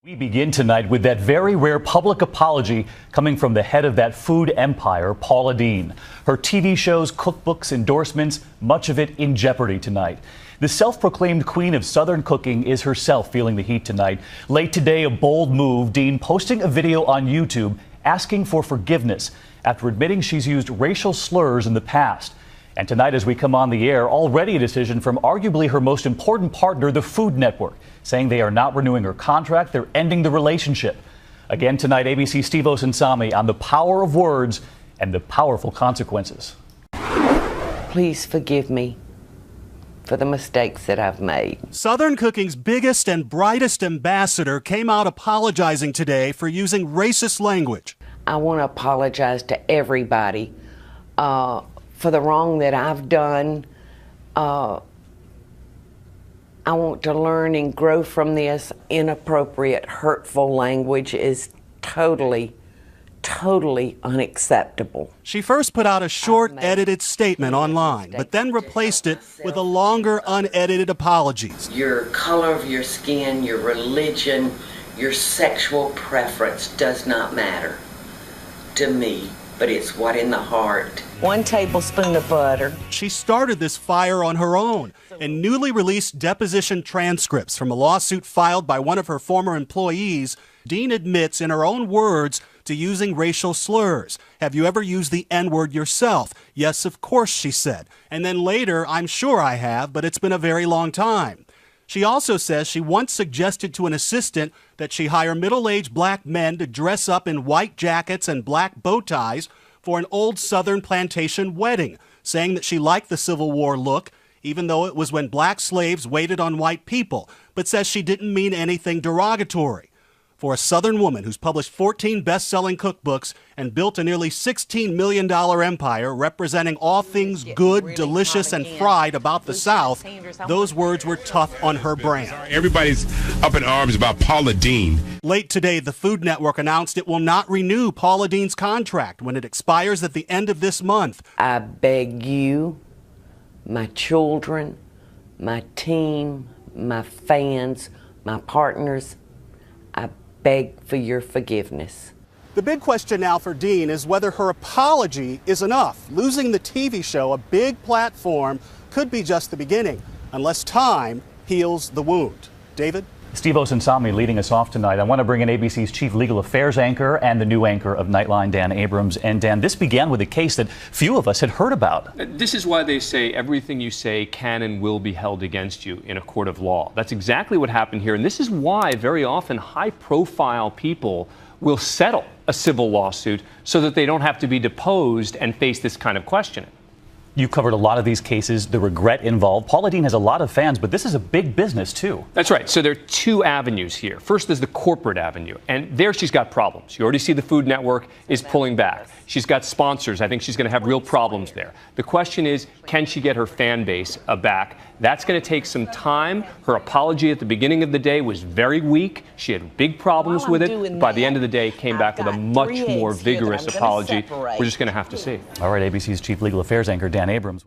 We begin tonight with that very rare public apology coming from the head of that food empire, Paula Deen. Her TV shows, cookbooks, endorsements, much of it in jeopardy tonight. The self-proclaimed queen of Southern cooking is herself feeling the heat tonight. Late today, a bold move, Deen posting a video on YouTube asking for forgiveness after admitting she's used racial slurs in the past. And tonight, as we come on the air, already a decision from arguably her most important partner, the Food Network, saying they are not renewing her contract, they're ending the relationship. Again tonight, ABC's Steve Osunsami on the power of words and the powerful consequences. Please forgive me for the mistakes that I've made. Southern Cooking's biggest and brightest ambassador came out apologizing today for using racist language. I want to apologize to everybody for the wrong that I've done. I want to learn and grow from this. Inappropriate, hurtful language is totally unacceptable. She first put out a short, edited statement online, but then replaced it with a longer, unedited apologies. Your color of your skin, your religion, your sexual preference does not matter to me, but it's what in the heart. 1 tablespoon of butter. She started this fire on her own. In newly released deposition transcripts from a lawsuit filed by one of her former employees, Deen admits in her own words to using racial slurs. Have you ever used the N-word yourself? Yes, of course, she said. And then later, I'm sure I have, but it's been a very long time. She also says she once suggested to an assistant that she hire middle-aged black men to dress up in white jackets and black bow ties for an old Southern plantation wedding, saying that she liked the Civil War look, even though it was when black slaves waited on white people, but says she didn't mean anything derogatory. For a Southern woman who's published 14 best-selling cookbooks and built a nearly $16 million empire representing all things good, delicious, and fried about the South, those words were tough on her brand. Everybody's up in arms about Paula Deen. Late today, the Food Network announced it will not renew Paula Deen's contract when it expires at the end of this month. I beg you, my children, my team, my fans, my partners, I beg for your forgiveness. The big question now for Deen is whether her apology is enough. Losing the TV show, a big platform, could be just the beginning, unless time heals the wound. David? Steve Osunsami leading us off tonight. I want to bring in ABC's chief legal affairs anchor and the new anchor of Nightline, Dan Abrams. And Dan, this began with a case that few of us had heard about. This is why they say everything you say can and will be held against you in a court of law. That's exactly what happened here. And this is why very often high-profile people will settle a civil lawsuit so that they don't have to be deposed and face this kind of questioning. You covered a lot of these cases, the regret involved. Paula Deen has a lot of fans, but this is a big business, too. That's right. So there are 2 avenues here. First, there's the corporate avenue, and there she's got problems. You already see the Food Network is pulling back. She's got sponsors. I think she's going to have real problems there. The question is, can she get her fan base back? That's going to take some time. Her apology at the beginning of the day was very weak. She had big problems with it. By the end of the day, came back with a much more vigorous apology. We're just going to have to see. All right, ABC's chief legal affairs anchor, Dan Abrams.